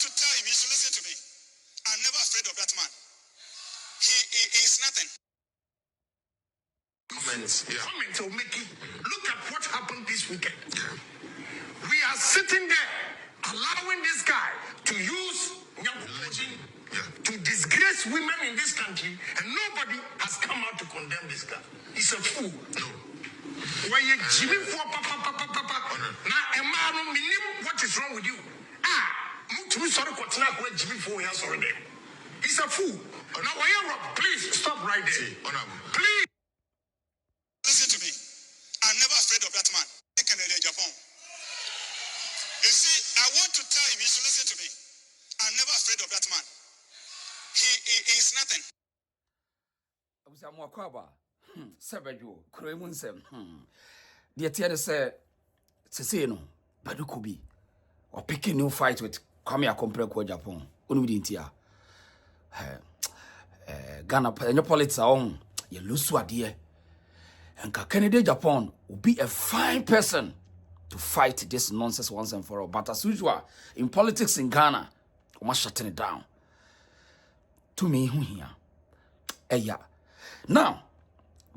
to tell him, you should listen to me. I'm never afraid of that man. He is nothing. Comments, yeah. Comments will make it. Look at what happened this weekend. Yeah. We are sitting there allowing this guy to use to disgrace women in this country, and nobody has come out to condemn this guy. He's a fool. No. Why you Jimmy for papa? Now, a man, what is wrong with you? Sorry, Jimmy for you. Sorry, he's a fool. Now, why you please stop right there. Please listen to me. I'm never afraid of that man. Hon Kennedy Agyapong. You see, I want to tell him, you should listen to me. I'm never afraid of that man. He is nothing. I was a more quaba. Sabajo, Kremunsem. The Etienne said, Ceseno, Badu Kobi, or picking new fight with Kwame Agyapong Japan. Unudintia. Ghana, your politics are on. You lose what dear. And Kennedy Agyapong will be a fine person to fight this nonsense once and for all. But as usual, in politics in Ghana, we must shut it down. To me, who here? Now,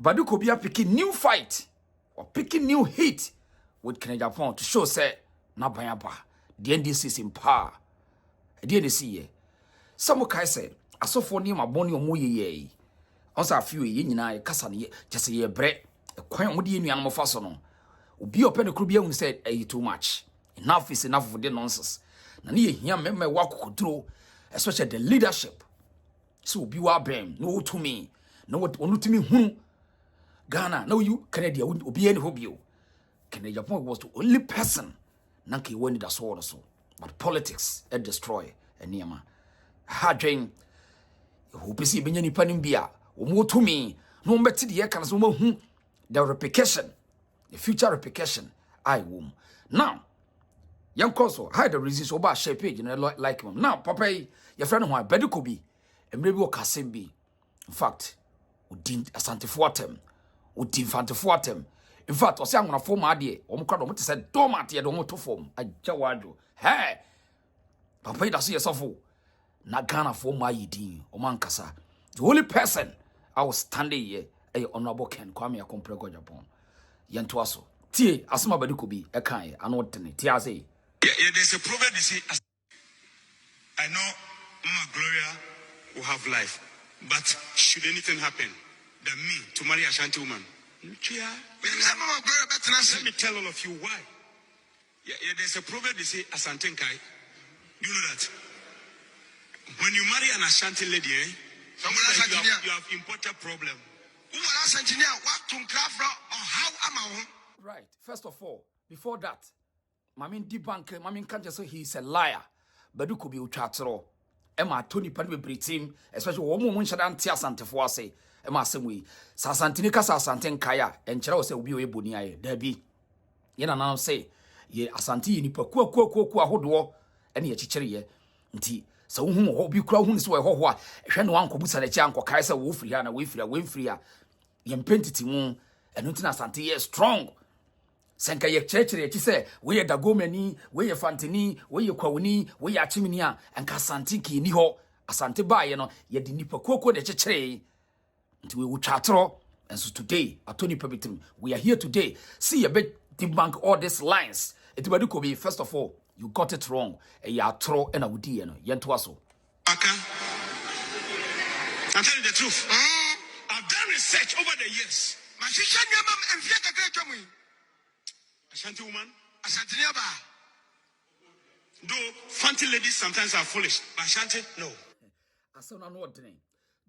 Badu Kobi are picking new fight or picking new hit with Kennedy Agyapong to show say na bayaba the NDC is in power. The NDC some kai say Osofo ni maboni omo ye onsa afiwe ye nyina kasa ne just ye bre kwan omde enuan mo fa so no obi open kru bia hu say too much. Enough is enough for the nonsense. Na ne hia mema wa kokodro, especially the leadership. So obi wa bem no to me no what onu to me hu Ghana no you Kennedy obi any hobio. Kennedy Agyapong was the only person nanke won the sword so. But politics it destroy eniema. Hadwen hope see benya nipa nimbia omo to me no mbeti de kan so hu the repercussion, the future repercussion I wom. Now young council hide the reasons oba share page like him. Now papa your friend who Badu Kobi emre bi o kasem bi. In fact udin Asante fortem udin Fante fortem. In fact o se angona form ade o mo kwado mo te se dormant ye do mo to form ajawadwo. Hey papa da so Osofo na Ghana form ayidin o man kasa. The only person I was standing here Honorable Ken Kwame Agyapong. Yento aso. Tie asema Badu Kobi e kan ano tene. Tie ase. Yeah, there's a proverb they say, I know Mama Gloria will have life, but should anything happen, then me to marry Asante woman. Let me tell all of you why. Yeah, there's a proverb they say, Asante Kai. You know that? When you marry an Asante lady, you have imported problem. Right. First of all, before that, Mamin debunk, Mamin can't just say he's a liar. Badu Kobi utratro. Emma Tony Panwe Britim, especially woman shadan tia Asante for say, Emma Semwe, Sasantinica Sasanten Kaya, and Chero say will be Bunia, Debbie. Yena now say, ye Asante ni po hodwo, and ye chicherie, nti. So whom hope you crow whom is where hoa, when one cobusa the chanko Kaiser Wolfriana, Wilfria, Yempentity moon, and Nutina Asante strong. Senka ye church say we ye W0men we ye Fante we ye kwawuni we ye achiminia and Asante ni ho Asante ba ye no ye di nipa koko de chechere nti we utratro. And so today atoni pebitim we are here today see ye be debunk all these lines. It Badu Kobi, first of all you got it wrong e ya tro e na wudi ye no yento aso Aka I'm telling you the truth. I've done research over the years. Asante woman, Asante niaba. Though Fante ladies sometimes are foolish, but Asante no. Asana no ordinary.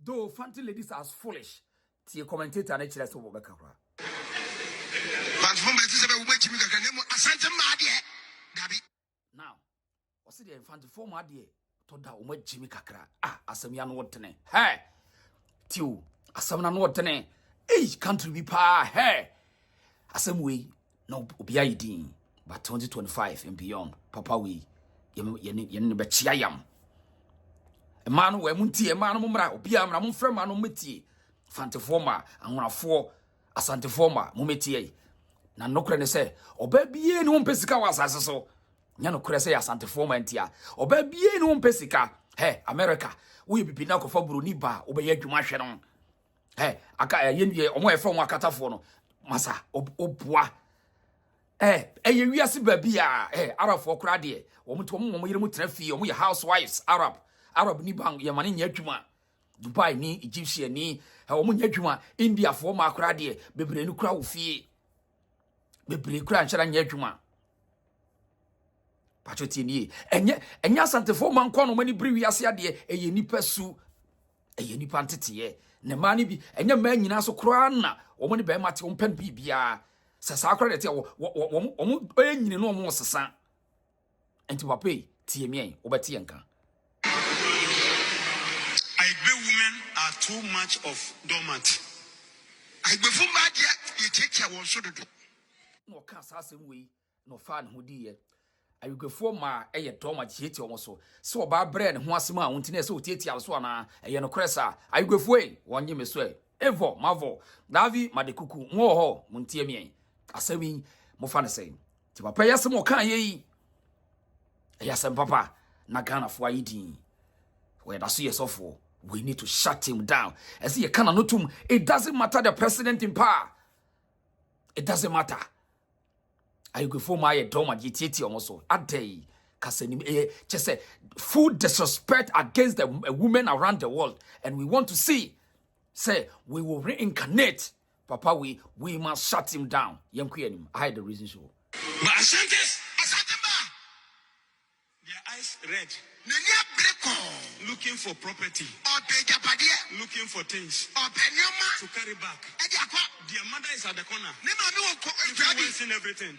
Though Fante ladies are foolish, see a commentator and HLS over Bakara. Now, what's the Fante form idea? Toda ume Jimmy Kakra. Asamian ordinary. Hey, Tiu, Asamana ordinary. Each country be pa. Hey, Asamwe. No, Obiaidin, but 2025 and beyond, Papa, we yen bechiam. A man who munti, a man mumra, Obiam, Ramun Freman, Mumiti, Fante former, and 1 of 4 Asante former, Mumiti. Now, no credit say, or baby, no one Pesica was as so. nya no kure say Asante forma ntia oba bie no mpesika he America wo bibi na kofa buru ni ba oba ye adwuma hwe no he aka ye omo e from akatafo no masa oboa eye wiase ba bia Arabfo kura de wo mto mo yire mu tena fie omo ye housewives Arab ni bang ye mane nya adwuma Dubai ni Egyptian ni omo nya adwuma India fo ma kura de bebre ni kura wo fie bebre kura nchara nya adwuma Pachoti ni enya Asante fo man kwa no mani bri wiase ade eye nipa su eye nipa ntete ne ma ni bi enya ma nyina so kura na omo ni be mate o pen bibia sasa kura de te omo nyine no omo sesa enti papa tie mi obeti enka W0men are too much of dormant. Aigbefu madia ye chekia won so dodo. No ka asasem we no fa ne hodi ye Aigbefu ma eye dormant chieti omo so oba bre ne ho asem a wonti na se otieti aso na eye no kresa Aigbefu wonye me so evo mavo davi madekuku ngo ho muntie mi asemi mo fa ne sei ti papa yasem o kan ye yasem papa na Ghana fo ayidin we da so Osofo we need to shut him down as he can not it doesn't matter the president in power it doesn't matter I go for my doma gtiti almost a day kasenim just say full disrespect against the women around the world and we want to see say we will reincarnate papa we must shut him down I had the reason so but Asante their eyes red looking for property looking for things to carry back. Their mother is at the corner influencing everything.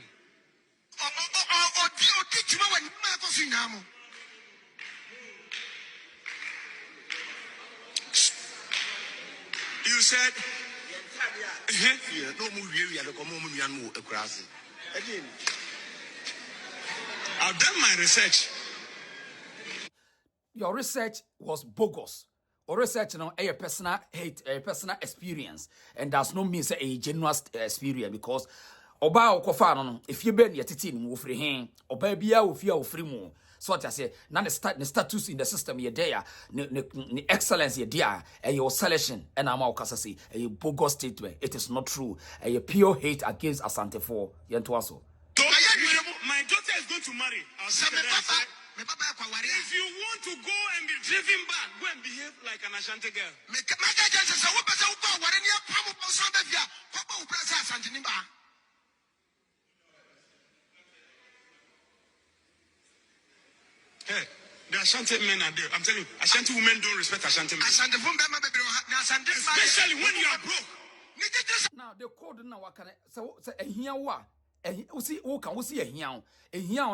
You said I've done my research. Your research was bogus. Or research a personal hate, a personal experience, and does not mean say a genuine experience because oba okofa no if you ben yetiti ni wo free hen oba bia wo fia wo free mu so what I say na the status in the system ye there the excellence ye there your selection and am okasa say a bogus statement. It is not true. A pure hate against Asante for yentoaso. My daughter is going to marry. If you want to go and be driven back, go and behave like an Asante girl. Hey, the Asante men are there. I'm telling you, Asante women don't respect Asante men. Especially when you are broke. Now the code now wakane so ehia wa usi woka usi ehia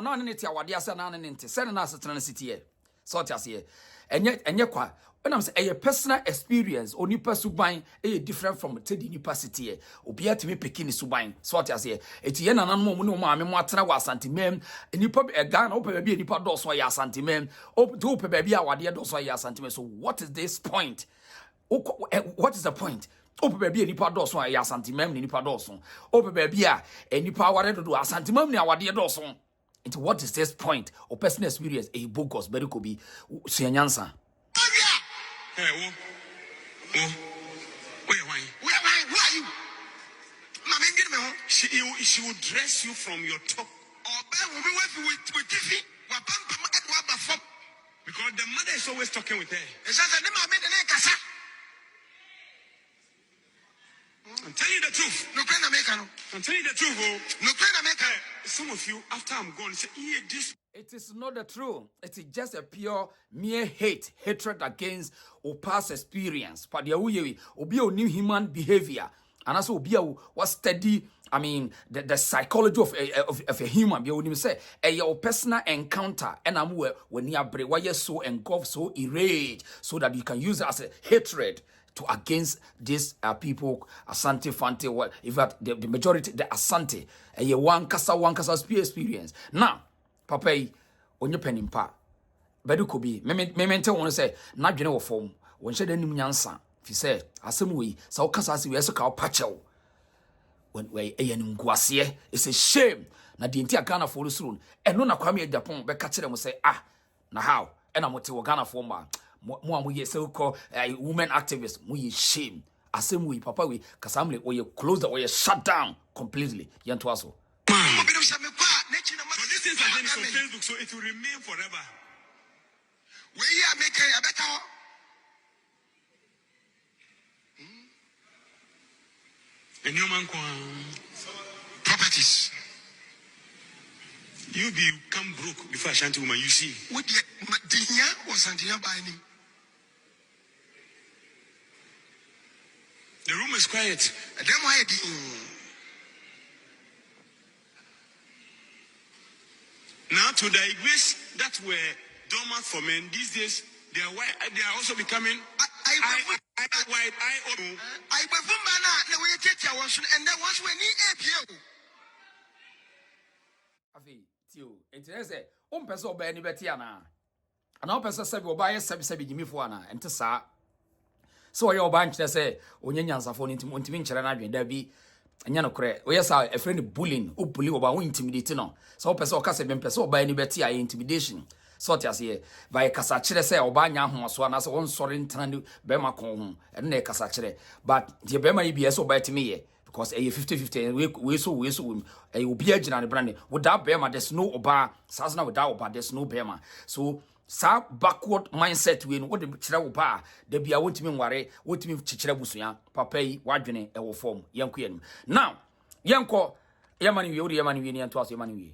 na ne te awade asa na ne nte se na asetena city e so what ase enye kwa when I'm say a personal experience onipa suban different from tedi nipa city e obi atimi peki ni suban so what ase eti na nanom mu ne mo ame mo atena wa Asante mem nipa Ghana opa bia nipa do so ya Asante mem opa bia awade do so ya Asante mem so what is this point? What is the point? Ope baby nipa doso a Asante mem ni nipa doso. Ope baby a nipa aware do Asante mem ni awade doso. Into what is this point? O personal experience e bogus Badu Kobi suanyansa. Hey, where are you? Mama ngene me ho. She will dress you from your top. Because the mother is always talking with her. I'm telling you the truth. I'm telling you the truth. Some of you, after I'm gone, say, yeah, this. It is not the truth. It is just a pure mere hatred against or past experience. But the obi o new human behavior, and also obi was steady. I mean, the psychology of a human being. When you say your personal encounter, and I'm when you are why you're so engulfed, so enraged, so that you can use it as a hatred to against these people, Asante, Fante, what if the majority, the Asante, a one kasa experience. Now, Papa, on your pen in pa, Badu Kobi, memento want to say, not general form, when she didn't nyansa, if you say, Asamui, so Casasi, we also call Pacho. When we a it's a shame na the entire Ghana for the and no na Kwame Agyapong be catch them say na how and I'm to Ghana for mo ye so called women activists mo ye shame asem we papa we kasamle or you close the or you shut down completely yanto aso. So this is against on Facebook, so it will remain forever. We are making a better and you man properties. You become broke before Asante woman, you see. What the year was Santia buying him? The room is quiet. And then why now to digress that were dormant for men these days, they are also becoming wide eye open. I remember the way you take your was and then once when he appear. Afi tio enti say person oba ni beti ana ana person sabi oba ye sabi gimifo ana enti sa so oye oba nkyere say onye nyansafo no ntimi nkyere na adwen da bi anya no kore oye sa a friend bullying o bully oba won intimidate no so person o ka say person oba ni beti a intimidation so tia say by kasa kyere say oba nya hoso ana say won sori ntana be ma kon ho eno na kasa kyere but the be ma ibs oba timi ye because a 50-50 we so a will be a general brand without Bema, there's no oba, Sasna without oba, there's no Bema. So, sa backward mindset win what the Chirawa, there be a want to mean worry, what to mean Chichirabusia, Papay, Wajane, a will form, young queen. Now, Yanko, Yamani, Yamani, and Twas Yamani.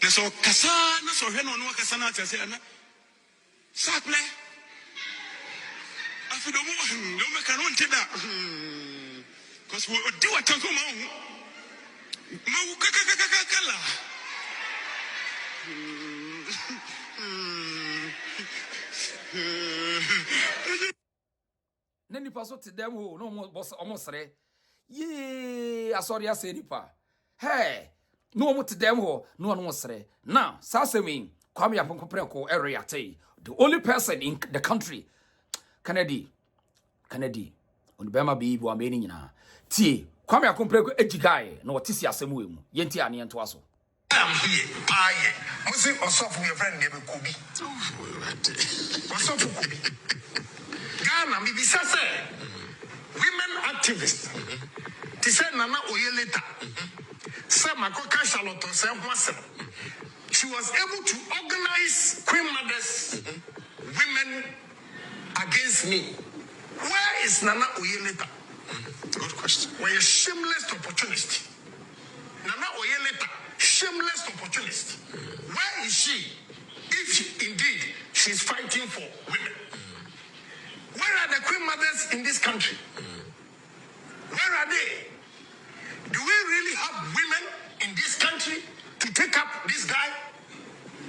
So, Cassana, so Heno, no Cassana, Saple. I feel no make an on that. Because we do a tanko Maukakakakakala. Nani paso to them who no boss almost say, Yea, I saw the Aseripa. Hey, no more to them who no one was say. Now, Sasami, Kwame Agyapong area, the only person in the country. Kennedy, on Bema be wa meni nyina. Tie, Kwame Agyapong ejigae no tisi asemu emu. Yenti ani ento aso. I'm here, aye. Must Osofo your friend name Kobi. Osofo Kobi. Ghana me be say women activists. Ti say Nana Oyeleta. Say Makoka Charlotte say Nwasem. She was able to organize Queen Mothers, women against me. Where is Nana Oyeleta? Good question. We're a shameless opportunist. Nana Oyeleta, shameless opportunist. Where is she? If indeed she's fighting for women. Where are the Queen Mothers in this country? Where are they? Do we really have women in this country to take up this guy?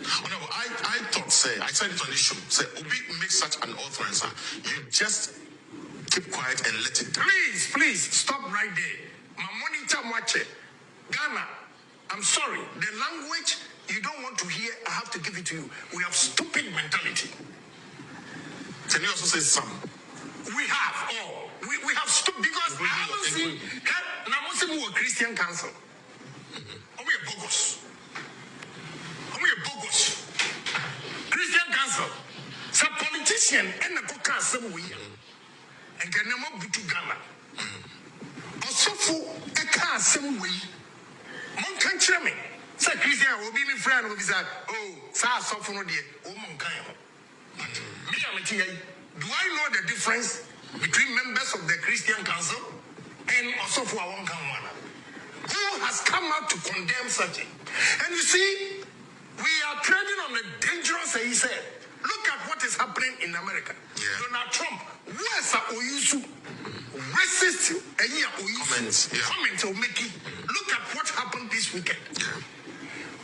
Oh, no, I thought, I said it on this show, Obi makes such an offense, you just keep quiet and let it. Please, stop right there. My monitor watch it. Ghana, I'm sorry, the language you don't want to hear, I have to give it to you. We have stupid mentality. Can you also say some? We have all. We have stupid because I don't see Namosi Christian Council. Are we a bogus? Bogus. Christian Council. Some politician and the coca some way. And can never be to Ghana. Osofo a car some way. Hon.Ken chame. Say Christian will be my friend will be that. Oh, sa Osofo no dear. Oh Hon.Ken. Me am a thing. Do I know the difference between members of the Christian Council and Osofo Hon.Ken? Who has come out to condemn such a? And you see, we are treading on a dangerous, he said. Look at what is happening in America. Yeah. Donald Trump, where's Oyusu? Racist comments are making. Look at what happened this weekend. Yeah.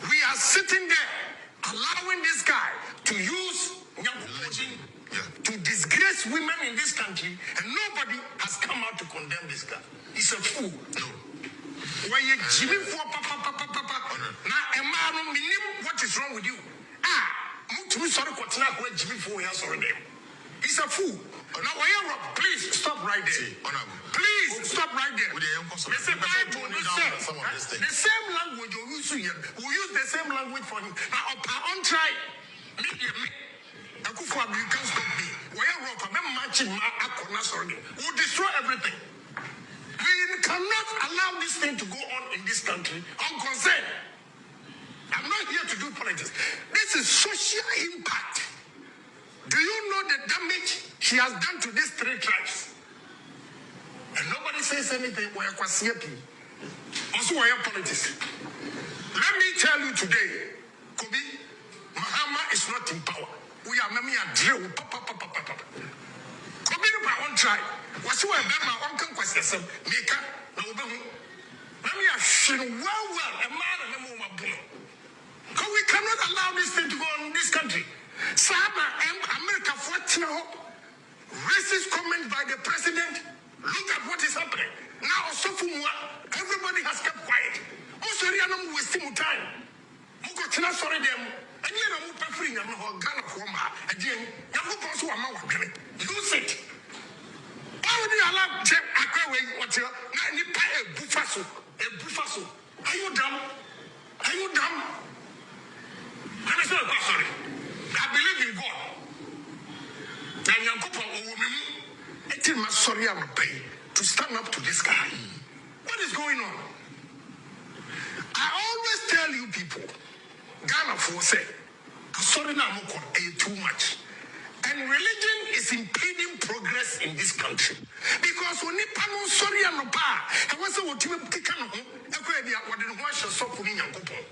We are sitting there allowing this guy to use to disgrace women in this country, and nobody has come out to condemn this guy. He's a fool. No. When you Jimmy for papa, now a man what is wrong with you? Jimmy for he's a fool. Now, please stop right there. Please stop right there. The same language you use here, we use the same language for him. Now, on try. You can't stop me. We'll destroy everything. We cannot allow this thing to go on in this country. I'm concerned. I'm not here to do politics. This is social impact. Do you know the damage she has done to these 3 tribes? And nobody says anything. Also, why politics? Let me tell you today, Kobi, Mahama is not in power. We are many a drill. Kobi no one try. What's why my uncle was the same. Meka no be. Let me assure well a man and a woman. Because we cannot allow this thing to go on in this country. Sama America for racist comment by the president. Look at what is happening. Now Osofo, everybody has kept quiet. Also, we are not wasting time. Mukotina sorry them. And you know, preferring them or Ghana former. Again, use it. Why would you allow Jeff Akaway what you a buffaso? A buffaso. Are you dumb? Are you dumb? I'm sorry. I believe in God. And I'm sorry I'm paying to stand up to this guy. What is going on? I always tell you people, Ghana for say, sorry now too much. And religion is impeding progress in this country. Because when you sorry I'm I was what you pick on what didn't watch a soft in Yankupon.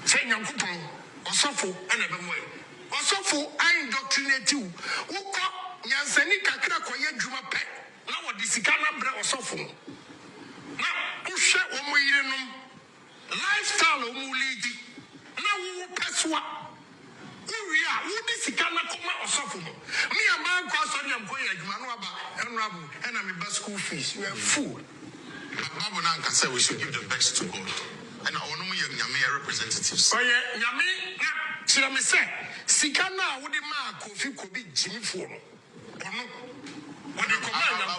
Say Yankupon, Osofo, and everywhere. Osofo, I indoctrinate you. Yanseni kakra koye juma pe na wodi sika na bre Osofo na ushe omo yirenom lifestyle omo leadi na wo peswa uri a wodi sika na koma Osofo no me am kwa sorry am koye adwuma no aba honorable and am be school fees. You are fool. Bible na nka say we should give the best to God and onomo ye nyame representatives oye nyame na kire me say sika na wodi ma Kofi Kobi jimifo no. I'll be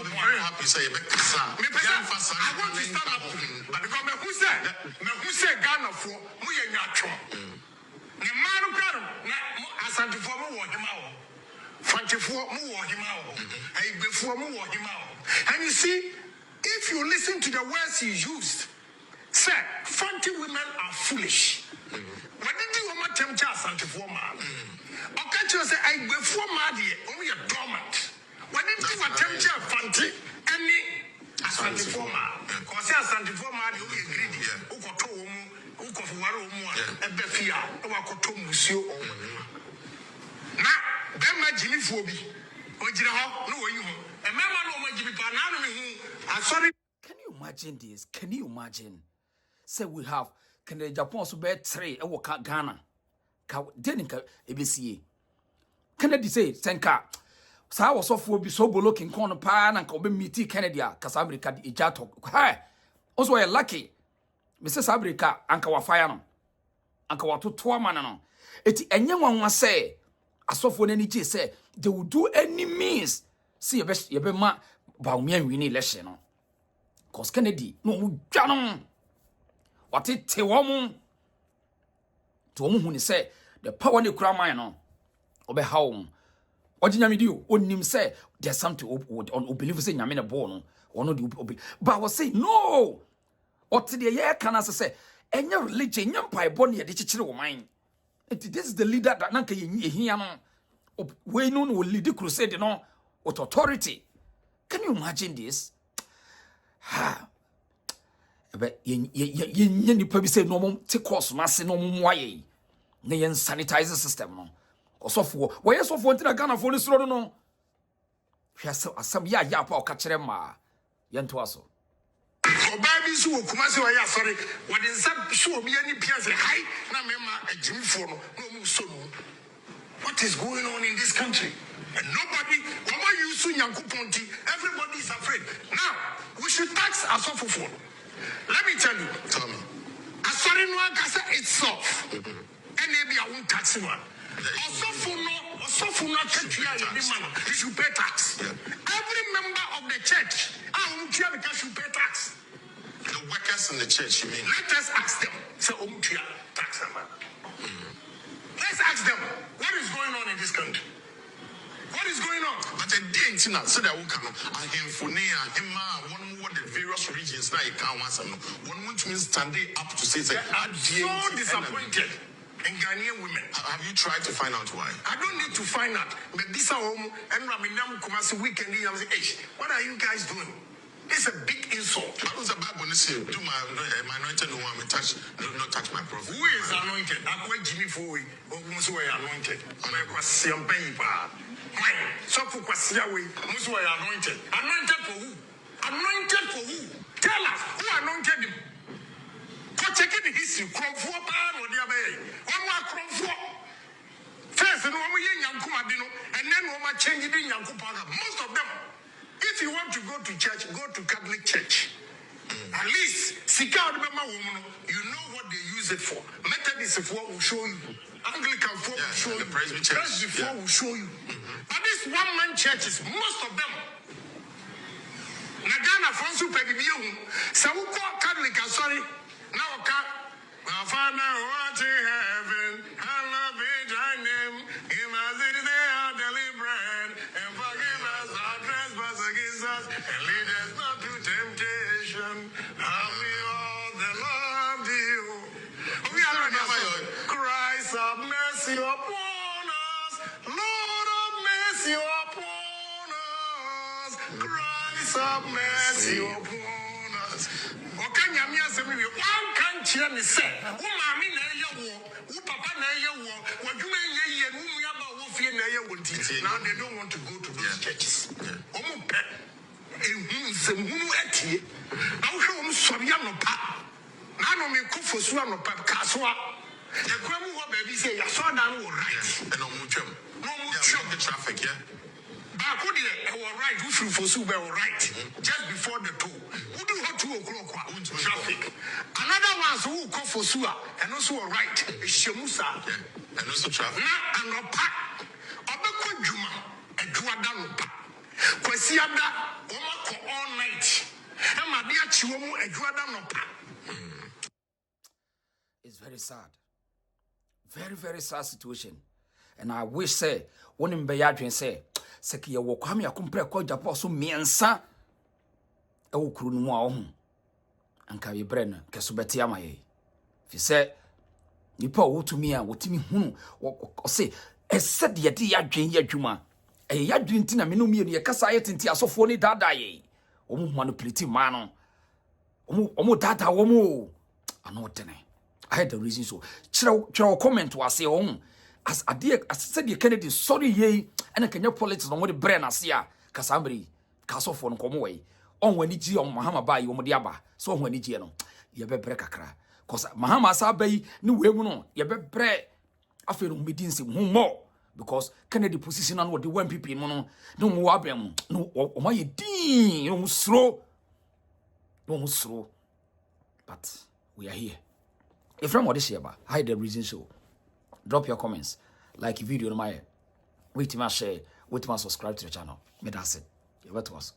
very happy to say I want to stand up but because who said Ghana for the man Asante for Fante for and you see, if you listen to the words he used, say Fante women are foolish. What did you want to tell Asante for man? Okay, you say I before Madi, only a dormant. What did you attempt to Fante? Any Asante for man? Because Asante for man, you agree. Uko Warumu, and Befia, Wakoto Musio. Now, Bema Jimmy Phobi, Ojira, no, you, and Mamma no Jimmy Panano. I'm sorry. Can you imagine this? Can you imagine? Say we have Kennedy Agyapong so be 3 e wo Ghana. Ka deninka ebesi. Kennedy say senka sa Osofo bi so bolo king kon pa na nka obe meet Kennedy a kasa America di ejato. Hey, also we lucky. Mrs. America anka wa fire no. Anka wa to man no. Eti enye wanwa say Osofo na ni je say they will do any means see ye be ma ba umia win election no. Cause Kennedy no mu dwa no. What it te womu to womu hu ni say the power ne kura man no obe hawo ojinyame di onim say there's something on believe say nyame ne bo no ono di obe but I was say no what the ye can say enya religion nya mpai bo ne ye de chichire wo man. This is the leader that nanka ye hia no we no no lead crusade no with authority. Can you imagine this? Ha but ye nipa bi say no mom take course na se no mom waye na yen sanitize system no Osofo we Osofo ntina Ghana fo ni suro no hwese asam ya pa o ka kire ma ye nto aso obabi so Kumasi wa ya sorry what is that so bi ani pia say hi na me ma ajimfo no no mu so no. What is going on in this country? And nobody everybody is afraid. Now we should tax Osofo. Let me tell you, Tommy. Asori no agasa itself. And maybe I won't tax him. Osofo no you should pay tax. Every member of the church, should pay tax. The workers in the church, you mean? Let us ask them. So, tax. Let's ask them what is going on in this country. What is going on? But the day so that we can one more the various regions now you can't want some one want to stand up to say that I'm so disappointed in Ghanaian women. Have you tried to find out why? I don't need to find out. But this home and Raminam Kumasi weekend, what are you guys doing? It's a big insult. I was about to say, do my anointed no one touch, not touch my prophet. Who is anointed? I'm going Jimmy Foy, or who are anointed. I was Siampai. So for Kwasiawe, who are anointed. Anointed for who? Anointed for who? Tell us who anointed him. Go check in the history. Cromfo Pan or the other. One more Cromfo. First, no one Yankumadino, and then one change it in Yankupaga. Most of them. If you want to go to church, go to Catholic church. At least, seek out Mama woman. You know what they use it for. Methodist for will show you. Anglican for will show you. Presbyterian will show you. But these one-man churches, most of them. Nagana Fonsu Pedibium. Sauko Catholic, sorry. Now, my Father, what in heaven, hallowed be thy name. Imagine they are deliberate and forgive us our trespass against us and lead us not to temptation. And we all the love you. We are not Christ have mercy upon us. Lord have mercy upon us. Christ have mercy upon us. Okay, one can't hear me say, who mammy na war, who papa na war, what you may whom we about fear na now they don't want to go to those churches. I'll show them Soriano pa. Nano me cook for Suano pa Caswa. The Gramu baby say, I saw that all right. And no mutual. No mutual the traffic, yeah. But I was right, who should for Suba right just before the two. Who do what 2 o'clock traffic? Another one's who call for Sua and also right, Shemusa. And also traffic. Not an opa. Obeko Juma, a Juadanopa. Kwesiada, Omako all night. And my dear Chiwomu, a Juadanopa. It's very sad. Very, very sad situation. And I wish, say, one in Bayadrin say, Seki ya wakami ya kumpre kwa Japan so miensa ewo kuru nu a ohun anka ye bre na kesubeti amaye fi se nipa wotumi a wotimi hunu o se ese de de yadwen yadwuma yadwen ntina me no mienu ye kasa ye tenti asofo ni dada ye omu manipulate man no omu dada womu ano tene. I had the reason so chira comment was say on as said the Kennedy sorry ye and Kenya politics no the brain asia kasambri kasofo no komo we on wani ji on mahama ba yi wo de aba so on wani ji no ye be bre kakra cause mahama sa ba yi ni we mu no ye be bre afi no medin se mo because Kennedy position no the one people no mo wa brem no o ma ye din no slow but we are here. If from what this year, hide the reason so. Drop your comments, like the video on my wait to share, wait to subscribe to the channel. Me that's it. What was